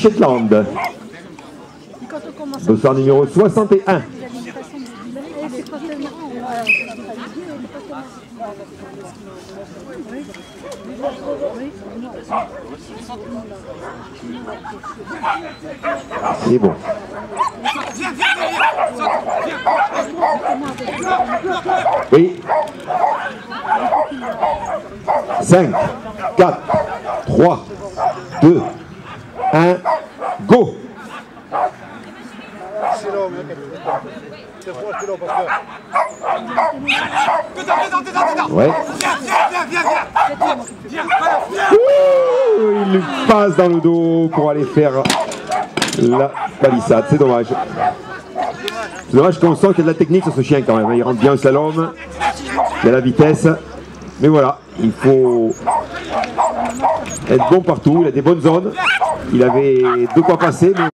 Shetland. Dossard numéro 61. C'est bon. Oui. 5, 4, 3, 2, 1, go. Ouais. Il lui passe dans le dos pour aller faire la palissade. C'est dommage. C'est dommage qu'on sent qu'il y a de la technique sur ce chien quand même. Il rentre bien au slalom. Il y a la vitesse. Mais voilà, il faut être bon partout. Il a des bonnes zones. Il avait de quoi passer. Mais